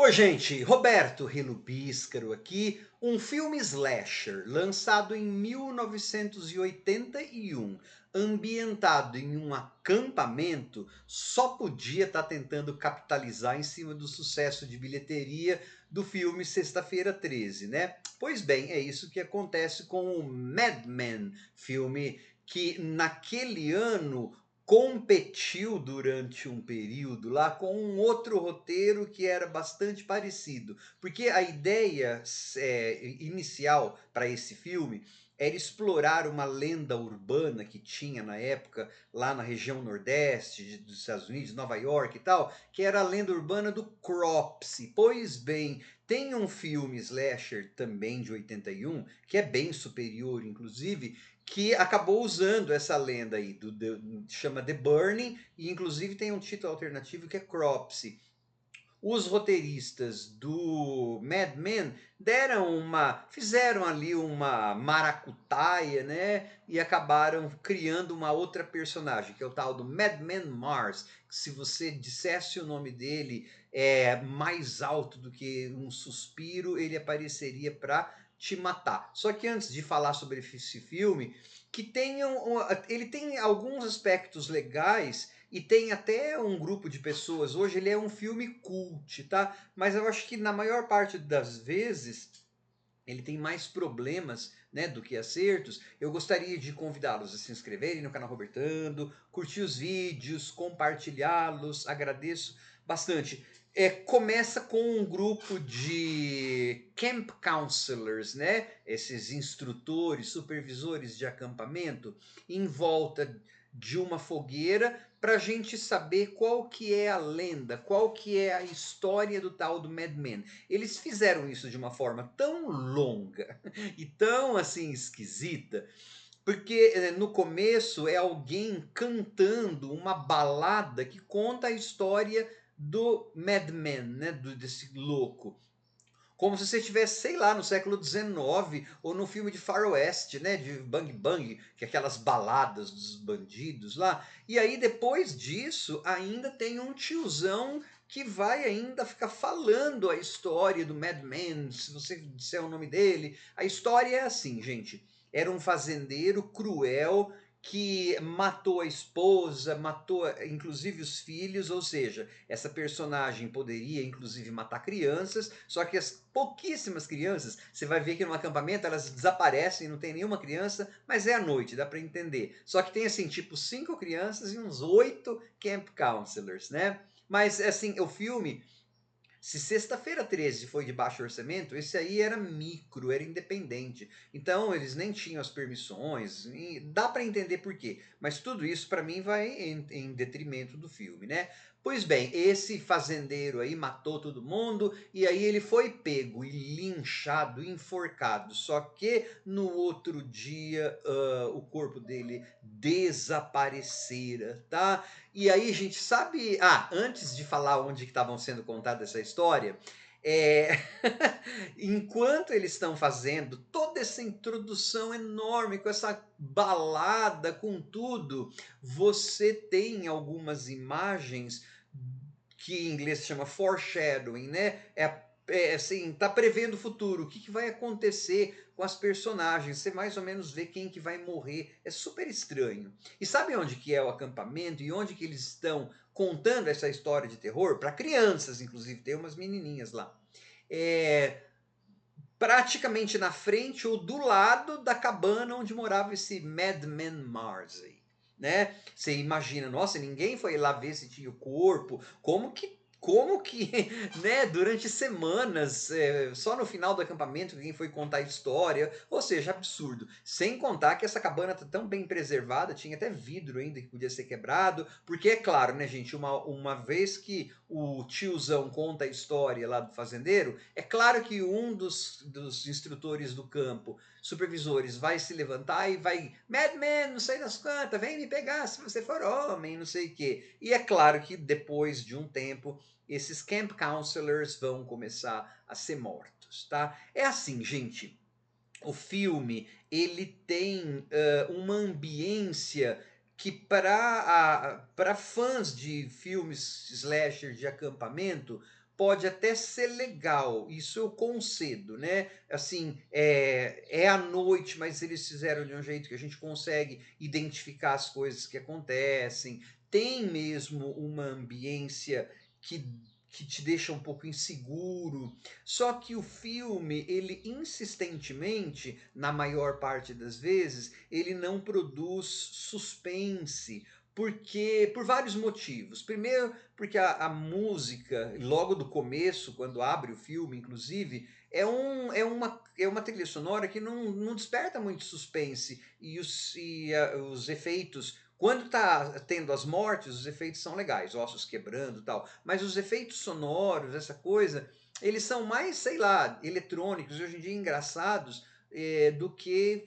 Oi, gente, Roberto Rilo Bíscaro aqui. Um filme slasher lançado em 1981, ambientado em um acampamento, só podia estar tentando capitalizar em cima do sucesso de bilheteria do filme Sexta-feira 13, né? Pois bem, é isso que acontece com o Mad Men, filme que naquele ano competiu durante um período lá com um outro roteiro que era bastante parecido, porque a ideia inicial para esse filme era explorar uma lenda urbana que tinha na época lá na região nordeste dos Estados Unidos, Nova York e tal, que era a lenda urbana do Cropsey. Pois bem, tem um filme slasher também de 81, que é bem superior inclusive, que acabou usando essa lenda aí, chama The Burning, e inclusive tem um título alternativo que é Cropsey. Os roteiristas do Mad Men fizeram ali uma maracutaia, né? E acabaram criando uma outra personagem, que é o tal do Madman Mars. Que se você dissesse o nome dele mais alto do que um suspiro, ele apareceria para te matar. Só que antes de falar sobre esse filme, ele tem alguns aspectos legais e tem até um grupo de pessoas. Hoje ele é um filme cult, tá? Mas eu acho que na maior parte das vezes ele tem mais problemas, né, do que acertos. Eu gostaria de convidá-los a se inscreverem no canal Robertando, curtir os vídeos, compartilhá-los, agradeço bastante. Começa com um grupo de camp counselors, né? Esses instrutores, supervisores de acampamento, em volta de uma fogueira para a gente saber qual que é a lenda, qual que é a história do tal do Mad Men. Eles fizeram isso de uma forma tão longa e tão assim esquisita, porque no começo é alguém cantando uma balada que conta a história do Madman, né, desse louco. Como se você estivesse, sei lá, no século XIX ou no filme de Faroeste, né? De Bang Bang, que é aquelas baladas dos bandidos lá. E aí, depois disso, ainda tem um tiozão que vai ainda ficar falando a história do Madman, se você disser o nome dele. A história é assim, gente. Era um fazendeiro cruel que matou a esposa, matou inclusive os filhos, ou seja, essa personagem poderia inclusive matar crianças, só que as pouquíssimas crianças, você vai ver que no acampamento elas desaparecem, não tem nenhuma criança, mas é à noite, dá para entender. Só que tem assim, tipo 5 crianças e uns 8 camp counselors, né? Mas assim, o filme, se Sexta-feira 13 foi de baixo orçamento, esse aí era micro, era independente. Então eles nem tinham as permissões, e dá para entender por quê. Mas tudo isso para mim vai em detrimento do filme, né? Pois bem, esse fazendeiro aí matou todo mundo e aí ele foi pego e linchado, enforcado. Só que no outro dia o corpo dele desaparecera, tá? E aí, gente, sabe. Ah, antes de falar onde que estavam sendo contada essa história, é... enquanto eles estão fazendo toda essa introdução enorme, com essa balada, com tudo, você tem algumas imagens que em inglês se chama foreshadowing, né? Assim, tá prevendo o futuro, o que, que vai acontecer com as personagens, você mais ou menos vê quem que vai morrer, é super estranho. E sabe onde que é o acampamento e onde que eles estão contando essa história de terror? Para crianças, inclusive, tem umas menininhas lá. É, praticamente na frente ou do lado da cabana onde morava esse Madman Mars aí, né? Você imagina, nossa, ninguém foi lá ver se tinha o corpo, como que, né, durante semanas, só no final do acampamento alguém foi contar a história, ou seja, absurdo. Sem contar que essa cabana tá tão bem preservada, tinha até vidro ainda que podia ser quebrado, porque é claro, né, gente, uma vez que o tiozão conta a história lá do fazendeiro, é claro que um dos instrutores do campo, supervisores, vai se levantar e vai, Madman, não sei das quantas, vem me pegar se você for homem, não sei o quê. E é claro que depois de um tempo, esses camp counselors vão começar a ser mortos, tá? É assim, gente, o filme ele tem uma ambiência que para fãs de filmes slasher de acampamento pode até ser legal, isso eu concedo, né? Assim, é à noite, mas eles fizeram de um jeito que a gente consegue identificar as coisas que acontecem. Tem mesmo uma ambiência que, que te deixa um pouco inseguro. Só que o filme, ele insistentemente, na maior parte das vezes, ele não produz suspense. Porque, por vários motivos. Primeiro, porque a música, logo do começo, quando abre o filme, inclusive, é uma trilha sonora que não desperta muito suspense. Os efeitos, quando tá tendo as mortes, os efeitos são legais, ossos quebrando e tal. Mas os efeitos sonoros, essa coisa, eles são mais, sei lá, eletrônicos, e hoje em dia engraçados, do que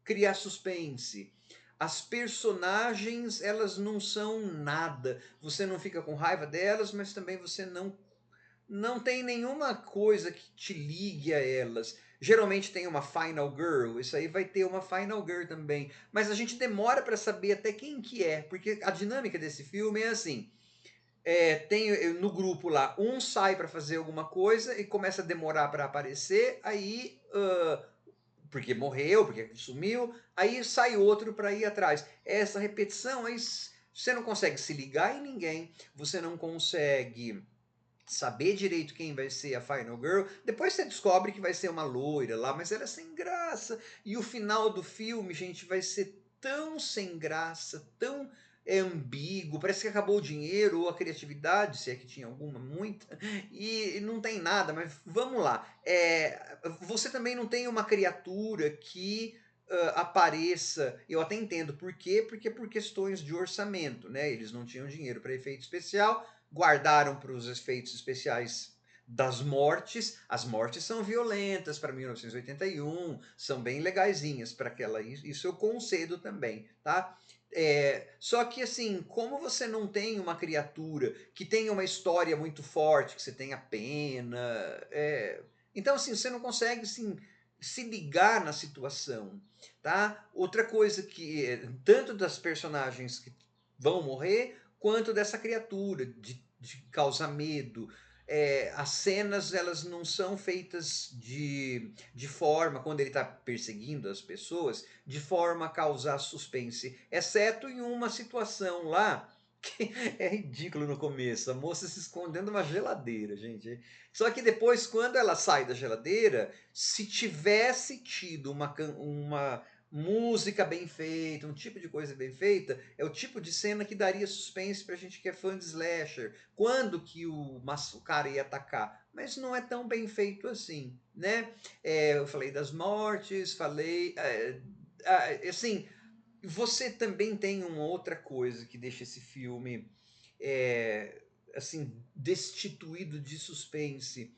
criar suspense. As personagens, elas não são nada. Você não fica com raiva delas, mas também você não tem nenhuma coisa que te ligue a elas. Geralmente tem uma Final Girl, isso aí vai ter uma Final Girl também. Mas a gente demora para saber até quem que é, porque a dinâmica desse filme é assim. Tem no grupo lá, um sai para fazer alguma coisa e começa a demorar para aparecer, aí porque morreu, porque sumiu, aí sai outro para ir atrás. Essa repetição, aí você não consegue se ligar em ninguém, você não consegue saber direito quem vai ser a Final Girl. Depois você descobre que vai ser uma loira lá, mas ela é sem graça. E o final do filme, gente, vai ser tão sem graça, tão ambíguo, parece que acabou o dinheiro ou a criatividade, se é que tinha alguma, muita, e não tem nada, mas vamos lá. Você também não tem uma criatura que apareça, eu até entendo por quê, porque por questões de orçamento, né? Eles não tinham dinheiro para efeito especial, guardaram para os efeitos especiais das mortes. As mortes são violentas para 1981, são bem legaisinhas para aquela. Isso eu concedo também, tá? Só que assim, como você não tem uma criatura que tenha uma história muito forte, que você tenha pena, então assim, você não consegue assim, se ligar na situação, tá? Outra coisa que tanto das personagens que vão morrer quanto dessa criatura de causar medo. As cenas elas não são feitas de forma, quando ele está perseguindo as pessoas, de forma a causar suspense, exceto em uma situação lá que é ridículo no começo, a moça se escondendo numa geladeira, gente. Só que depois, quando ela sai da geladeira, se tivesse tido uma música bem feita, um tipo de coisa bem feita, é o tipo de cena que daria suspense pra gente que é fã de slasher. Quando que o cara ia atacar? Mas não é tão bem feito assim, né? Eu falei das mortes, falei... assim, você também tem uma outra coisa que deixa esse filme assim, destituído de suspense.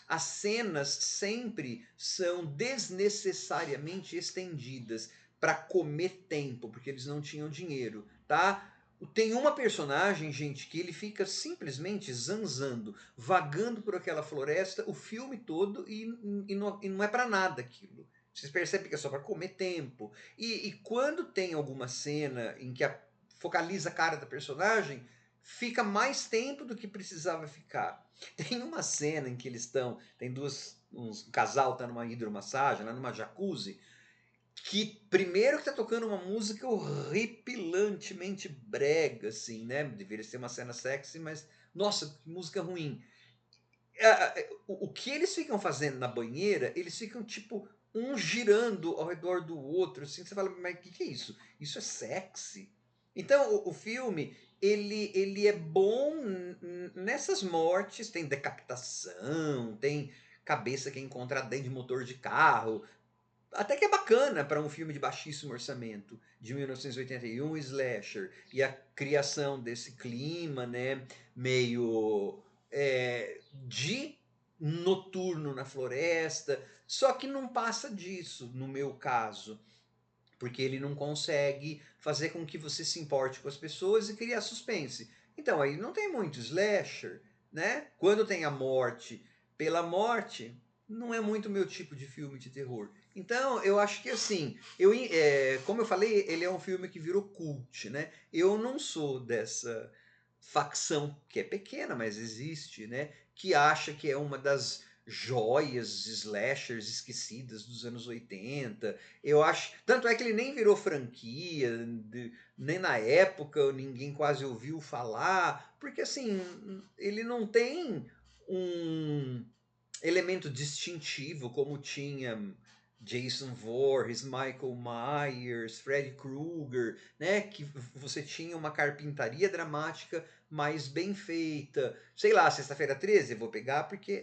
As cenas sempre são desnecessariamente estendidas para comer tempo, porque eles não tinham dinheiro, tá? Tem uma personagem, gente, que ele fica simplesmente zanzando, vagando por aquela floresta o filme todo e não é para nada aquilo. Vocês percebem que é só para comer tempo. E quando tem alguma cena em que focaliza a cara da personagem, fica mais tempo do que precisava ficar. Tem uma cena em que eles estão, tem um casal tá numa hidromassagem, lá numa jacuzzi, que primeiro que tá tocando uma música horripilantemente brega, assim, né? Deveria ser uma cena sexy, mas nossa, que música ruim. O que eles ficam fazendo na banheira, eles ficam tipo um girando ao redor do outro, assim, você fala, mas o que é isso? Isso é sexy? Então o filme, ele é bom nessas mortes, tem decapitação, tem cabeça que é encontrada dentro de motor de carro, até que é bacana para um filme de baixíssimo orçamento, de 1981, slasher, e a criação desse clima, né, meio de noturno na floresta, só que não passa disso, no meu caso, porque ele não consegue fazer com que você se importe com as pessoas e criar suspense. Então aí não tem muito slasher, né? Quando tem a morte pela morte, não é muito meu tipo de filme de terror. Então eu acho que assim, como eu falei, ele é um filme que virou cult, né? Eu não sou dessa facção que é pequena, mas existe, né? que acha que é uma das joias slashers esquecidas dos anos 80. Eu acho, tanto é que ele nem virou franquia, nem na época ninguém quase ouviu falar, porque assim, ele não tem um elemento distintivo como tinha Jason Voorhees, Michael Myers, Freddy Krueger, né? Que você tinha uma carpintaria dramática mais bem feita. Sei lá, Sexta-feira 13 eu vou pegar porque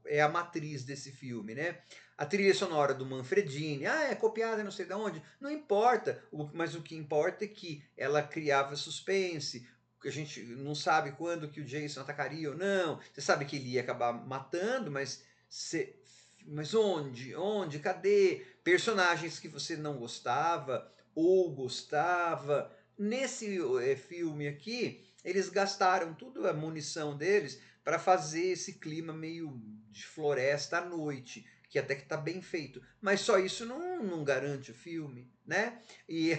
é a matriz desse filme, né? A trilha sonora do Manfredini, é copiada não sei de onde, não importa, mas o que importa é que ela criava suspense, a gente não sabe quando que o Jason atacaria ou não. Você sabe que ele ia acabar matando, mas onde? Onde? Cadê? Personagens que você não gostava ou gostava. Nesse filme aqui, eles gastaram toda a munição deles para fazer esse clima meio de floresta à noite, que até que tá bem feito. Mas só isso não garante o filme, né? E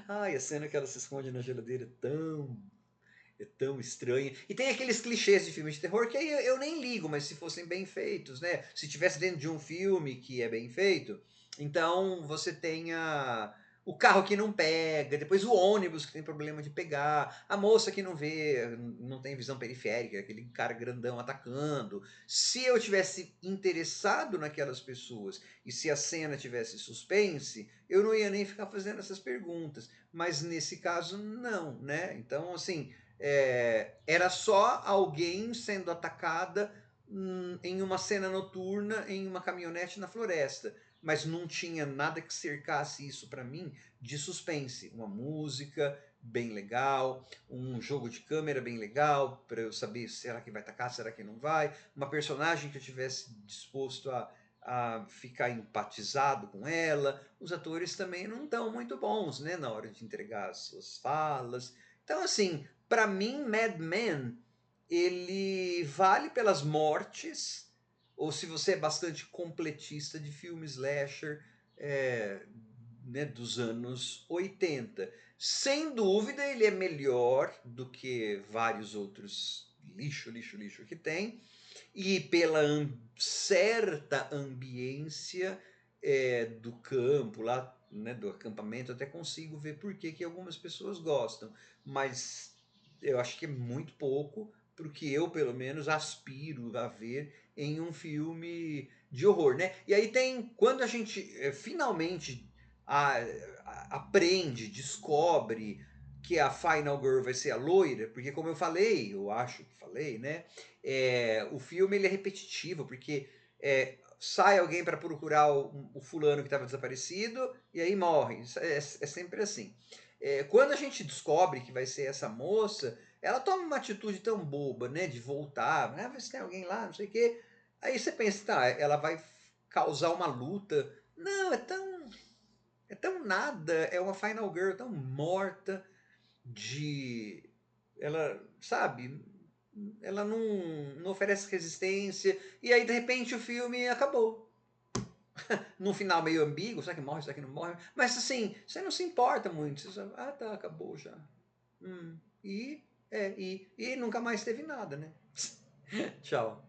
ai, a cena que ela se esconde na geladeira é tão estranha. E tem aqueles clichês de filmes de terror que aí eu nem ligo, mas se fossem bem feitos, né? Se tivesse dentro de um filme que é bem feito, então você tenha o carro que não pega, depois o ônibus que tem problema de pegar, a moça que não vê, não tem visão periférica, aquele cara grandão atacando. Se eu tivesse interessado naquelas pessoas e se a cena tivesse suspense, eu não ia nem ficar fazendo essas perguntas. Mas nesse caso, não, né? Então, assim, era só alguém sendo atacada em uma cena noturna em uma caminhonete na floresta, mas não tinha nada que cercasse isso para mim de suspense, uma música bem legal, um jogo de câmera bem legal para eu saber será que vai atacar, será que não vai, uma personagem que eu tivesse disposto a ficar empatizado com ela. Os atores também não estão muito bons, né, na hora de entregar as suas falas. Então, assim, para mim, Mad Men, ele vale pelas mortes, ou se você é bastante completista de filmes slasher, é, né, dos anos 80. Sem dúvida, ele é melhor do que vários outros lixo que tem, e pela certa ambiência do campo lá, né, do acampamento, até consigo ver por que algumas pessoas gostam, mas eu acho que é muito pouco pro que eu, pelo menos, aspiro a ver em um filme de horror, né? E aí tem, quando a gente finalmente aprende, descobre que a Final Girl vai ser a loira, porque como eu falei, eu acho que falei, né? O filme ele é repetitivo, porque sai alguém para procurar o fulano que estava desaparecido e aí morre. É sempre assim. Quando a gente descobre que vai ser essa moça, ela toma uma atitude tão boba, né? De voltar, ver se tem alguém lá, não sei o quê. Aí você pensa, tá, ela vai causar uma luta. Não, é tão nada. É uma Final Girl tão morta de. Ela, sabe? Ela não oferece resistência. E aí, de repente, o filme acabou. Num final meio ambíguo, será que morre, será que não morre? Mas assim, você não se importa muito. Você sabe, tá, acabou já. E nunca mais teve nada, né? Tchau.